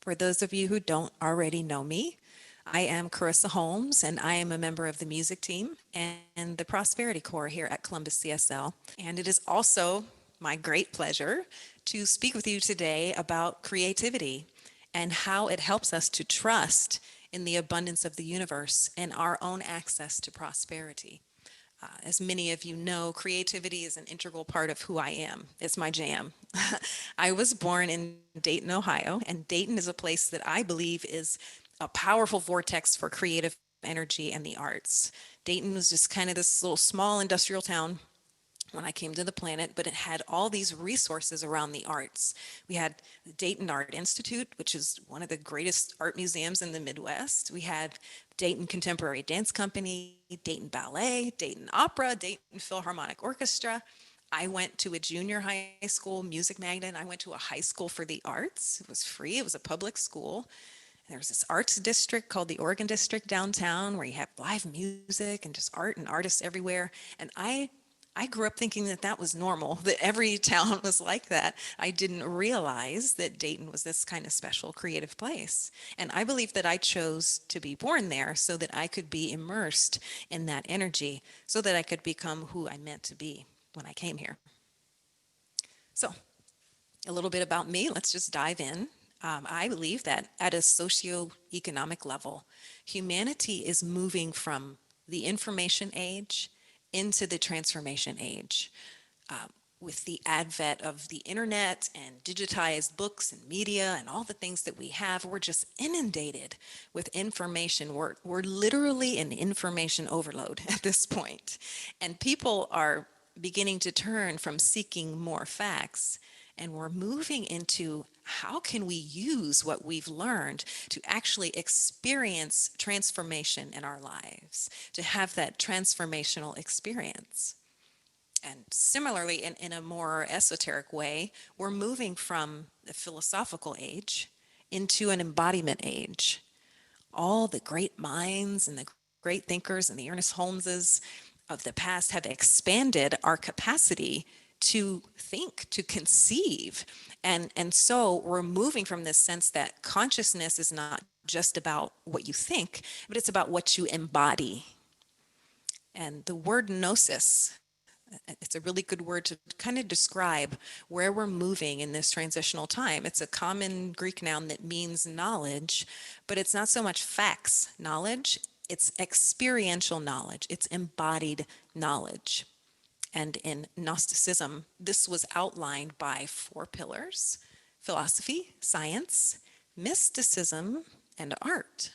For those of you who don't already know me, I am Carissa Holmes, and I am a member of the music team and the Prosperity Corps here at Columbus CSL. And it is also my great pleasure to speak with you today about creativity and how it helps us to trust in the abundance of the universe and our own access to prosperity. As many of you know, creativity is an integral part of who I am. It's my jam. I was born in Dayton, Ohio, and Dayton is a place that I believe is a powerful vortex for creative energy and the arts. Dayton was just kind of this little small industrial town when I came to the planet, but it had all these resources around the arts. We had the Dayton Art Institute, which is one of the greatest art museums in the Midwest. We had Dayton Contemporary Dance Company, Dayton Ballet, Dayton Opera, Dayton Philharmonic Orchestra. I went to a junior high school music magnet. I went to a high school for the arts. It was free. It was a public school. There's this arts district called the Oregon District downtown where you have live music and just art and artists everywhere. And I grew up thinking that that was normal, that every town was like that. I didn't realize that Dayton was this kind of special creative place. And I believe that I chose to be born there so that I could be immersed in that energy, so that I could become who I meant to be when I came here. So, a little bit about me. Let's just dive in. I believe that at a socioeconomic level, humanity is moving from the information age into the transformation age. With the advent of the internet and digitized books and media and all the things that we have, we're just inundated with information. We're literally in information overload at this point. And people are beginning to turn from seeking more facts, and we're moving into how can we use what we've learned to actually experience transformation in our lives, to have that transformational experience. And similarly, in a more esoteric way, we're moving from the philosophical age into an embodiment age. All the great minds and the great thinkers and the Ernest Holmeses of the past have expanded our capacity to think, to conceive. And so we're moving from this sense that consciousness is not just about what you think, but it's about what you embody. And the word gnosis, it's a really good word to kind of describe where we're moving in this transitional time. It's a common Greek noun that means knowledge, but it's not so much facts knowledge, it's experiential knowledge, it's embodied knowledge. And in Gnosticism, this was outlined by 4 pillars: philosophy, science, mysticism, and art.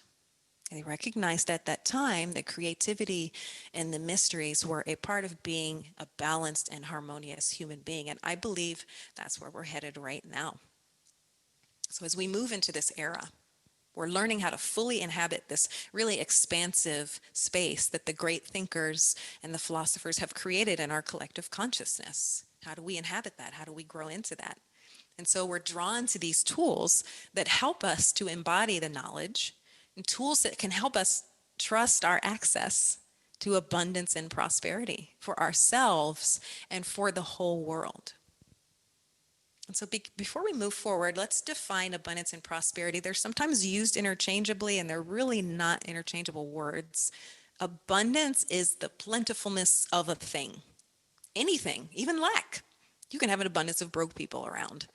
They recognized at that time that creativity and the mysteries were a part of being a balanced and harmonious human being. And I believe that's where we're headed right now. So as we move into this era, we're learning how to fully inhabit this really expansive space that the great thinkers and the philosophers have created in our collective consciousness. How do we inhabit that? How do we grow into that? And so we're drawn to these tools that help us to embody the knowledge, and tools that can help us trust our access to abundance and prosperity for ourselves and for the whole world. And so before we move forward, let's define abundance and prosperity. They're sometimes used interchangeably, and they're really not interchangeable words. Abundance is the plentifulness of a thing, anything, even lack. You can have an abundance of broke people around.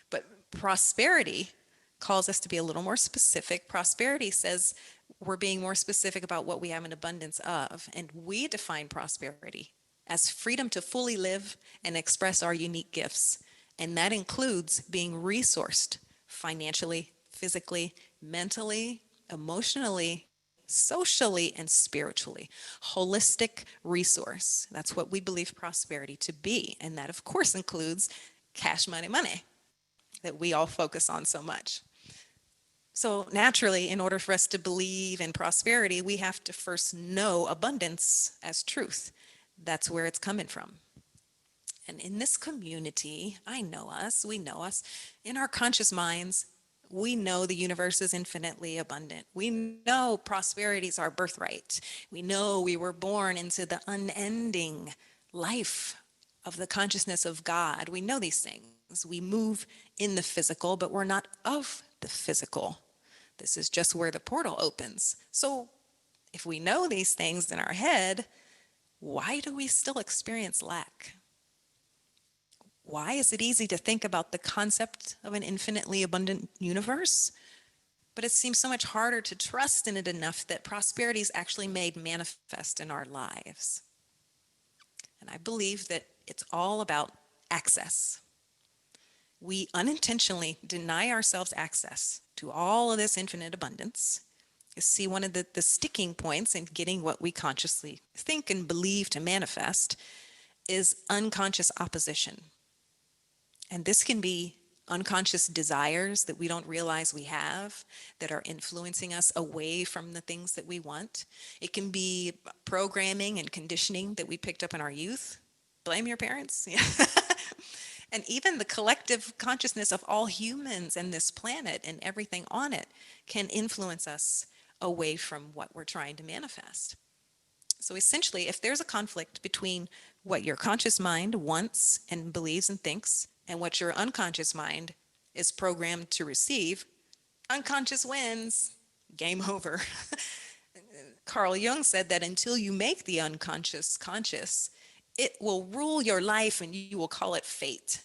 But prosperity calls us to be a little more specific. Prosperity says we're being more specific about what we have an abundance of. And we define prosperity as freedom to fully live and express our unique gifts. And that includes being resourced financially, physically, mentally, emotionally, socially, and spiritually. Holistic resource. That's what we believe prosperity to be. And that, of course, includes cash, money that we all focus on so much. So naturally, in order for us to believe in prosperity, we have to first know abundance as truth. That's where it's coming from. And in this community, I know us, we know us. In our conscious minds, we know the universe is infinitely abundant. We know prosperity is our birthright. We know we were born into the unending life of the consciousness of God. We know these things. We move in the physical, but we're not of the physical. This is just where the portal opens. So if we know these things in our head, why do we still experience lack? Why is it easy to think about the concept of an infinitely abundant universe, but it seems so much harder to trust in it enough that prosperity is actually made manifest in our lives? And I believe that it's all about access. We unintentionally deny ourselves access to all of this infinite abundance. You see, one of the sticking points in getting what we consciously think and believe to manifest is unconscious opposition. And this can be unconscious desires that we don't realize we have that are influencing us away from the things that we want. It can be programming and conditioning that we picked up in our youth. Blame your parents. And even the collective consciousness of all humans and this planet and everything on it can influence us away from what we're trying to manifest. So essentially, if there's a conflict between what your conscious mind wants and believes and thinks and what your unconscious mind is programmed to receive, unconscious wins. Game over. Carl Jung said that until you make the unconscious conscious, it will rule your life and you will call it fate.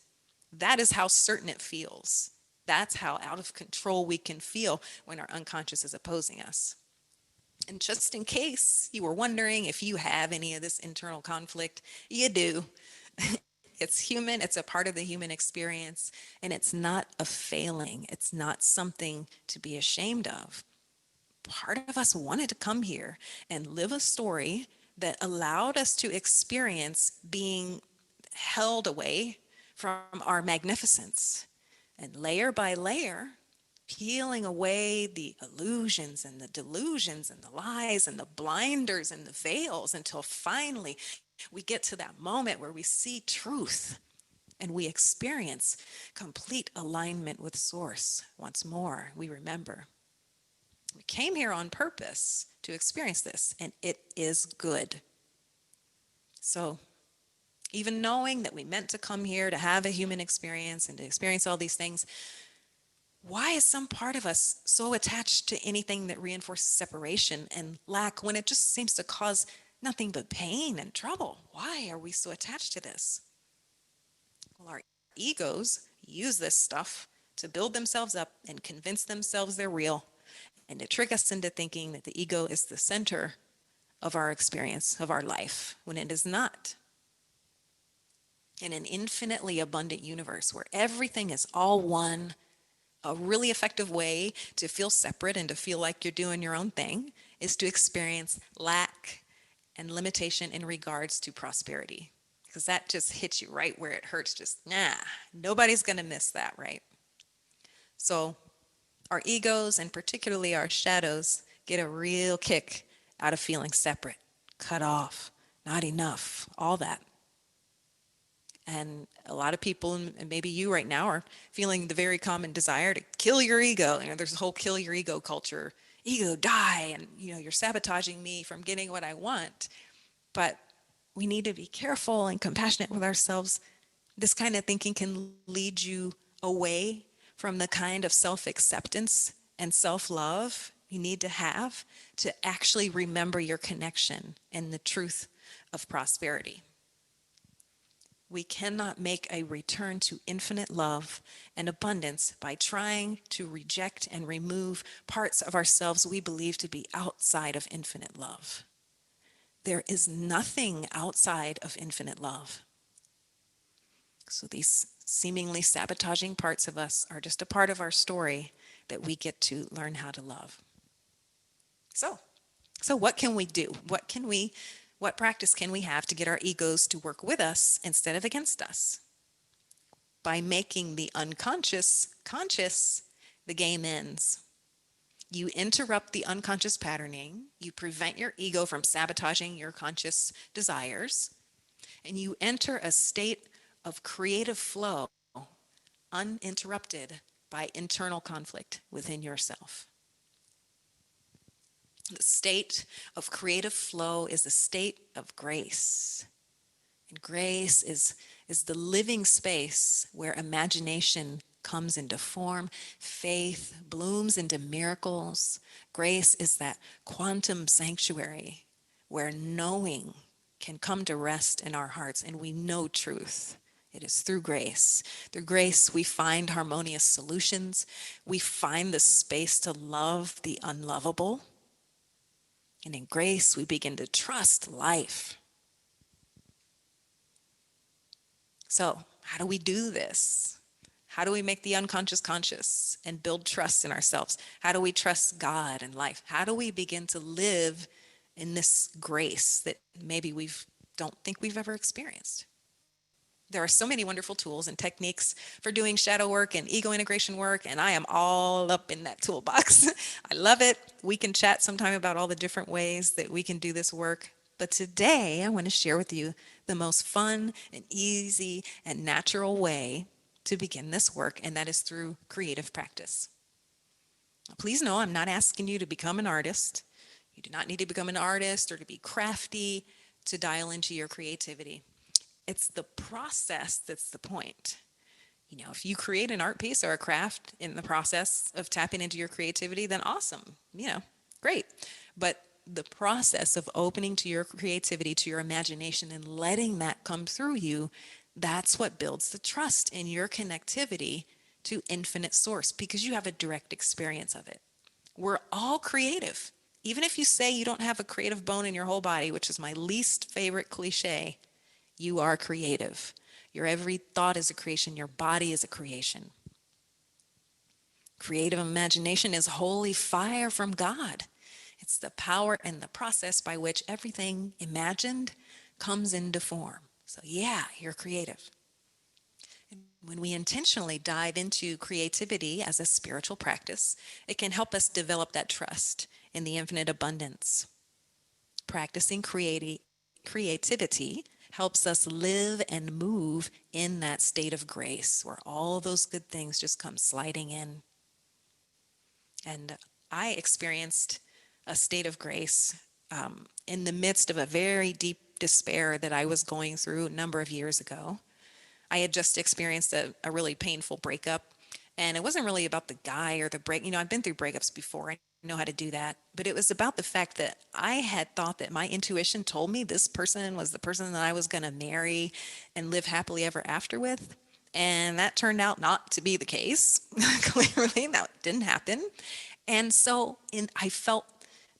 That is how certain it feels. That's how out of control we can feel when our unconscious is opposing us. And just in case you were wondering if you have any of this internal conflict, you do. It's human, it's a part of the human experience, and it's not a failing. It's not something to be ashamed of. Part of us wanted to come here and live a story that allowed us to experience being held away from our magnificence. And layer by layer, peeling away the illusions and the delusions and the lies and the blinders and the veils until finally we get to that moment where we see truth and we experience complete alignment with Source. Once more, we remember. We came here on purpose to experience this, and it is good. So, even knowing that we meant to come here to have a human experience and to experience all these things, why is some part of us so attached to anything that reinforces separation and lack when it just seems to cause nothing but pain and trouble? Why are we so attached to this? Well, our egos use this stuff to build themselves up and convince themselves they're real and to trick us into thinking that the ego is the center of our experience, of our life, when it is not. In an infinitely abundant universe where everything is all one, a really effective way to feel separate and to feel like you're doing your own thing is to experience lack and limitation in regards to prosperity. Because that just hits you right where it hurts. Just, nobody's going to miss that, right? So our egos, and particularly our shadows, get a real kick out of feeling separate, cut off, not enough, all that. And a lot of people, and maybe you right now, are feeling the very common desire to kill your ego. There's a whole kill your ego culture. Ego, die, and you're sabotaging me from getting what I want. But we need to be careful and compassionate with ourselves. This kind of thinking can lead you away from the kind of self-acceptance and self-love you need to have to actually remember your connection and the truth of prosperity. We cannot make a return to infinite love and abundance by trying to reject and remove parts of ourselves we believe to be outside of infinite love. There is nothing outside of infinite love. So these seemingly sabotaging parts of us are just a part of our story that we get to learn how to love. So what can we do? What practice can we have to get our egos to work with us instead of against us? By making the unconscious conscious, the game ends. You interrupt the unconscious patterning, you prevent your ego from sabotaging your conscious desires, and you enter a state of creative flow, uninterrupted by internal conflict within yourself. The state of creative flow is a state of grace. And grace is the living space where imagination comes into form. Faith blooms into miracles. Grace is that quantum sanctuary where knowing can come to rest in our hearts and we know truth. It is through grace. Through grace, we find harmonious solutions. We find the space to love the unlovable. And in grace, we begin to trust life. So, how do we do this? How do we make the unconscious conscious and build trust in ourselves? How do we trust God and life? How do we begin to live in this grace that maybe we don't think we've ever experienced? There are so many wonderful tools and techniques for doing shadow work and ego integration work, and I am all up in that toolbox. I love it. We can chat sometime about all the different ways that we can do this work. But today, I want to share with you the most fun and easy and natural way to begin this work, and that is through creative practice. Please know I'm not asking you to become an artist. You do not need to become an artist or to be crafty to dial into your creativity. It's the process that's the point. You know, if you create an art piece or a craft in the process of tapping into your creativity, then awesome, great. But the process of opening to your creativity, to your imagination, and letting that come through you, that's what builds the trust in your connectivity to infinite source because you have a direct experience of it. We're all creative. Even if you say you don't have a creative bone in your whole body, which is my least favorite cliche, you are creative. Your every thought is a creation. Your body is a creation. Creative imagination is holy fire from God. It's the power and the process by which everything imagined comes into form. So yeah, you're creative. And when we intentionally dive into creativity as a spiritual practice, it can help us develop that trust in the infinite abundance. Practicing creativity helps us live and move in that state of grace where all those good things just come sliding in. And I experienced a state of grace in the midst of a very deep despair that I was going through a number of years ago. I had just experienced a really painful breakup, and it wasn't really about the guy or the break. I've been through breakups before. I know how to do that. But it was about the fact that I had thought that my intuition told me this person was the person that I was going to marry and live happily ever after with. And that turned out not to be the case. Clearly, that didn't happen. And so I felt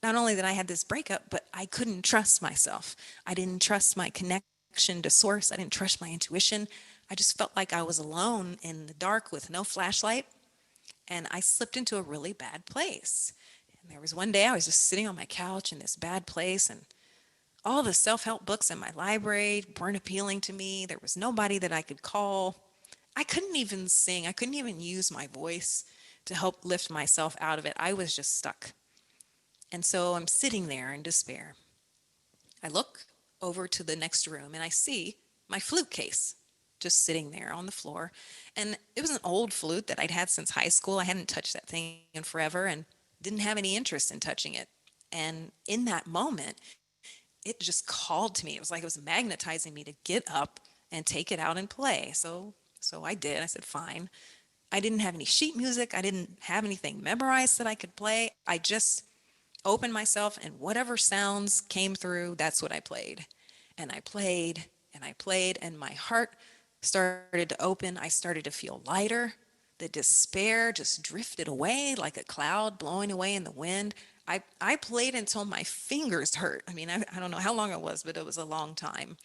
not only that I had this breakup, but I couldn't trust myself. I didn't trust my connection to source. I didn't trust my intuition. I just felt like I was alone in the dark with no flashlight. And I slipped into a really bad place. And there was one day I was just sitting on my couch in this bad place, and all the self-help books in my library weren't appealing to me. There was nobody that I could call. I couldn't even sing. I couldn't even use my voice to help lift myself out of it. I was just stuck. And so I'm sitting there in despair. I look over to the next room and I see my flute case just sitting there on the floor. And it was an old flute that I'd had since high school. I hadn't touched that thing in forever and didn't have any interest in touching it. And in that moment, it just called to me. It was like it was magnetizing me to get up and take it out and play. So I did. I said, fine. I didn't have any sheet music. I didn't have anything memorized that I could play. I just opened myself, and whatever sounds came through, that's what I played. And I played and I played, and my heart started to open. I started to feel lighter. The despair just drifted away like a cloud blowing away in the wind. I played until my fingers hurt. I don't know how long it was, but it was a long time.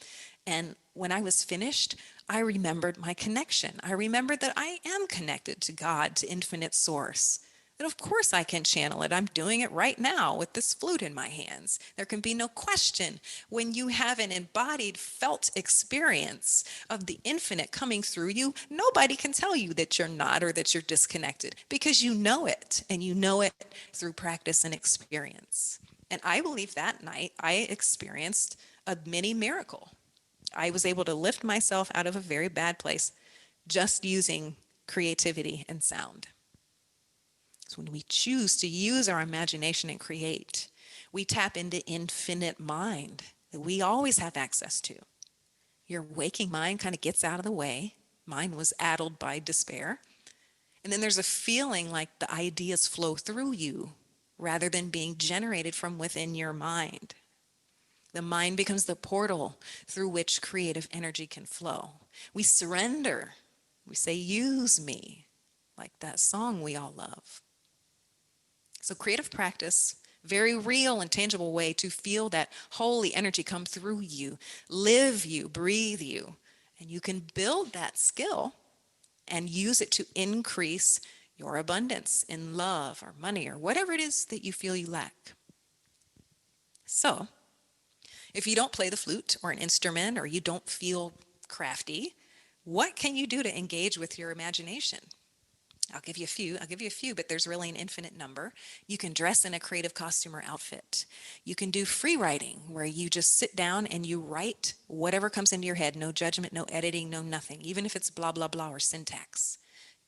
And when I was finished, I remembered my connection. I remembered that I am connected to God, to infinite source. That of course I can channel it. I'm doing it right now with this flute in my hands. There can be no question when you have an embodied, felt experience of the infinite coming through you, nobody can tell you that you're not or that you're disconnected because you know it, and you know it through practice and experience. And I believe that night I experienced a mini miracle. I was able to lift myself out of a very bad place just using creativity and sound. So when we choose to use our imagination and create, we tap into infinite mind that we always have access to. Your waking mind kind of gets out of the way. Mine was addled by despair. And then there's a feeling like the ideas flow through you rather than being generated from within your mind. The mind becomes the portal through which creative energy can flow. We surrender. We say, use me, like that song we all love. So creative practice, very real and tangible way to feel that holy energy come through you, live you, breathe you. And you can build that skill and use it to increase your abundance in love or money or whatever it is that you feel you lack. So, if you don't play the flute or an instrument or you don't feel crafty, what can you do to engage with your imagination? I'll give you a few. But there's really an infinite number. You can dress in a creative costume or outfit. You can do free writing, where you just sit down and you write whatever comes into your head. No judgment, no editing, no nothing, even if it's blah, blah, blah or syntax.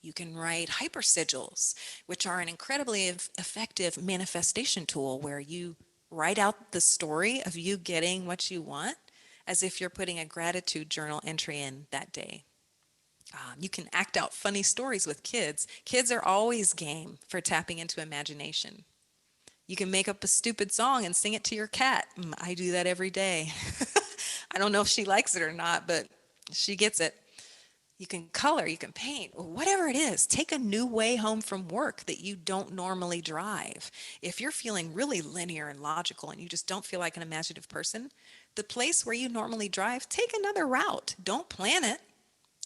You can write hypersigils, which are an incredibly effective manifestation tool where you write out the story of you getting what you want as if you're putting a gratitude journal entry in that day. You can act out funny stories with kids. Kids are always game for tapping into imagination. You can make up a stupid song and sing it to your cat. I do that every day. I don't know if she likes it or not, but she gets it. You can color, you can paint, whatever it is. Take a new way home from work that you don't normally drive. If you're feeling really linear and logical and you just don't feel like an imaginative person, the place where you normally drive, take another route. Don't plan it.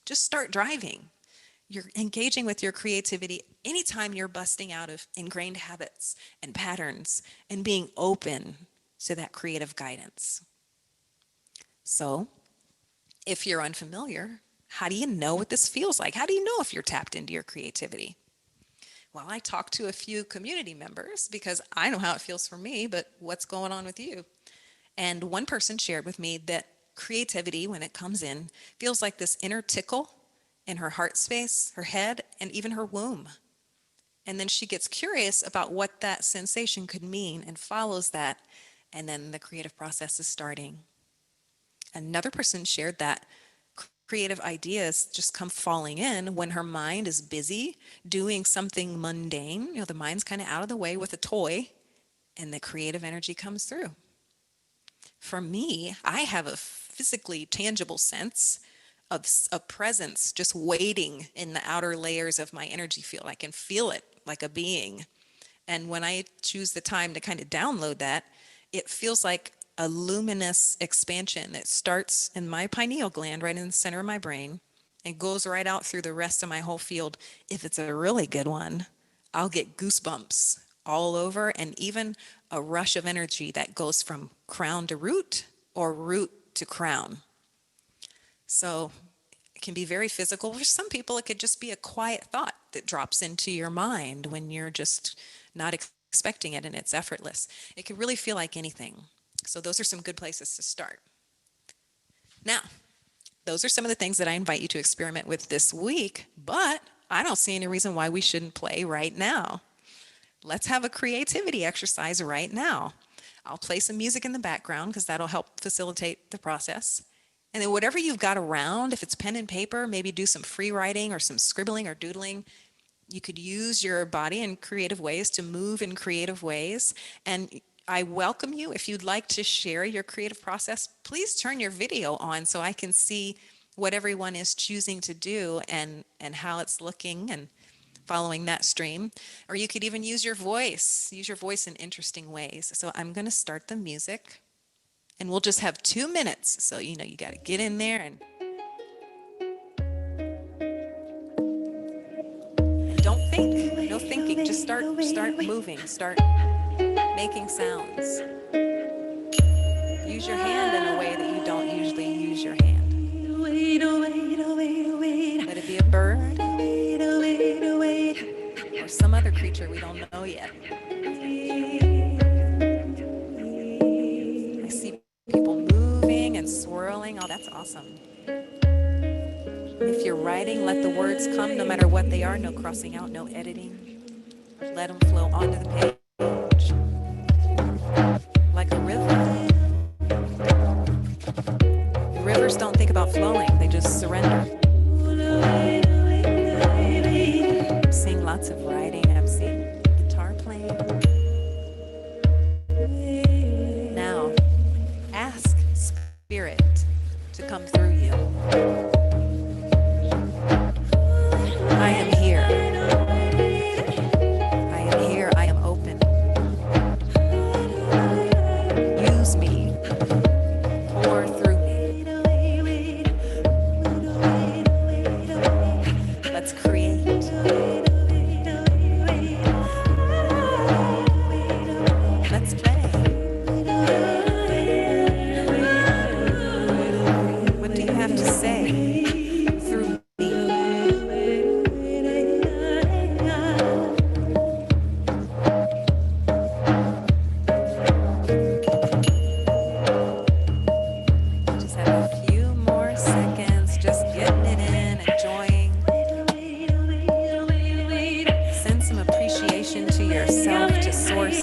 Just start driving. You're engaging with your creativity anytime you're busting out of ingrained habits and patterns and being open to that creative guidance. So, if you're unfamiliar, how do you know what this feels like? How do you know if you're tapped into your creativity? Well, I talked to a few community members because I know how it feels for me, but what's going on with you? And one person shared with me that creativity, when it comes in, feels like this inner tickle in her heart space, her head, and even her womb. And then she gets curious about what that sensation could mean and follows that, and then the creative process is starting. Another person shared that creative ideas just come falling in when her mind is busy doing something mundane. The mind's kind of out of the way with a toy, and the creative energy comes through. For me, I have a physically tangible sense of a presence just waiting in the outer layers of my energy field. I can feel it like a being. And when I choose the time to kind of download that, it feels like a luminous expansion that starts in my pineal gland right in the center of my brain and goes right out through the rest of my whole field. If it's a really good one, I'll get goosebumps all over and even a rush of energy that goes from crown to root or root to crown. So it can be very physical. For some people, it could just be a quiet thought that drops into your mind when you're just not expecting it and it's effortless. It can really feel like anything. So those are some good places to start. Now, those are some of the things that I invite you to experiment with this week, but I don't see any reason why we shouldn't play right now. Let's have a creativity exercise right now. I'll play some music in the background because that'll help facilitate the process. And then whatever you've got around, if it's pen and paper, maybe do some free writing or some scribbling or doodling. You could use your body in creative ways to move in creative ways. And I welcome you. If you'd like to share your creative process, please turn your video on so I can see what everyone is choosing to do and how it's looking and following that stream. Or you could even use your voice in interesting ways. So I'm going to start the music and we'll just have 2 minutes. So, you got to get in there and don't think, no thinking, just start moving, start making sounds. Use your hand in a way that you don't usually use your hand. Let it be a bird or some other creature we don't know yet. I see people moving and swirling. Oh, that's awesome. If you're writing, let the words come no matter what they are. No crossing out, no editing. Let them flow onto the page like a river. Rivers don't think about flowing, they just surrender. Sing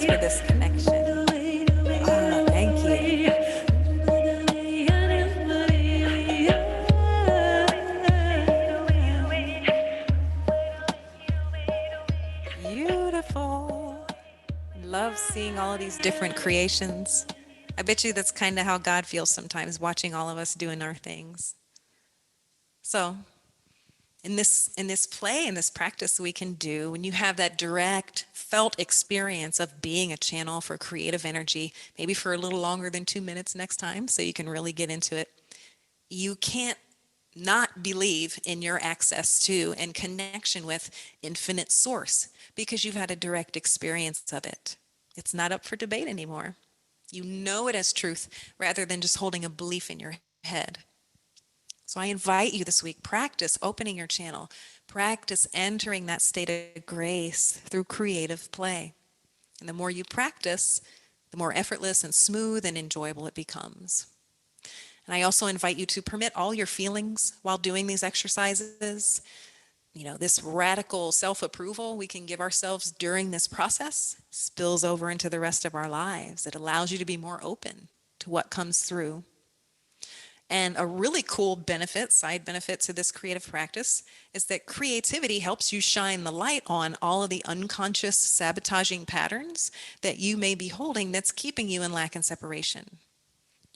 for this connection. Ah, thank you. Beautiful. Love seeing all of these different creations. I bet you that's kind of how God feels sometimes, watching all of us doing our things. So, in this play, in this practice we can do, when you have that direct felt experience of being a channel for creative energy, maybe for a little longer than 2 minutes next time, so you can really get into it, you can't not believe in your access to and connection with infinite source because you've had a direct experience of it. It's not up for debate anymore. You know it as truth rather than just holding a belief in your head. So I invite you this week, practice opening your channel, practice entering that state of grace through creative play. And the more you practice, the more effortless and smooth and enjoyable it becomes. And I also invite you to permit all your feelings while doing these exercises. This radical self-approval we can give ourselves during this process spills over into the rest of our lives. It allows you to be more open to what comes through. And a really cool benefit, side benefit to this creative practice is that creativity helps you shine the light on all of the unconscious sabotaging patterns that you may be holding that's keeping you in lack and separation.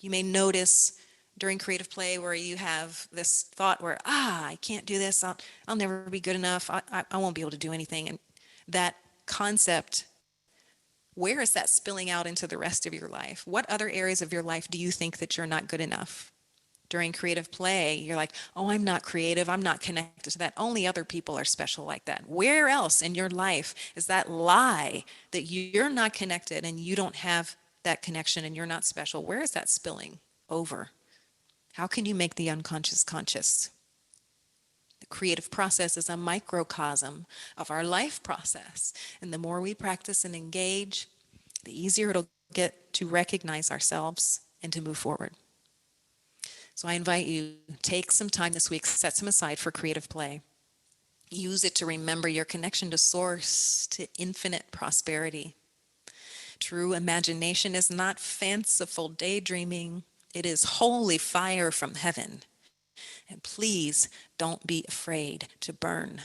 You may notice during creative play where you have this thought where, I can't do this, I'll never be good enough, I won't be able to do anything. And that concept, where is that spilling out into the rest of your life? What other areas of your life do you think that you're not good enough? During creative play, you're like, I'm not creative, I'm not connected to that. Only other people are special like that. Where else in your life is that lie that you're not connected and you don't have that connection and you're not special? Where is that spilling over? How can you make the unconscious conscious? The creative process is a microcosm of our life process. And the more we practice and engage, the easier it'll get to recognize ourselves and to move forward. So I invite you, take some time this week, set some aside for creative play. Use it to remember your connection to source, to infinite prosperity. True imagination is not fanciful daydreaming. It is holy fire from heaven. And please don't be afraid to burn.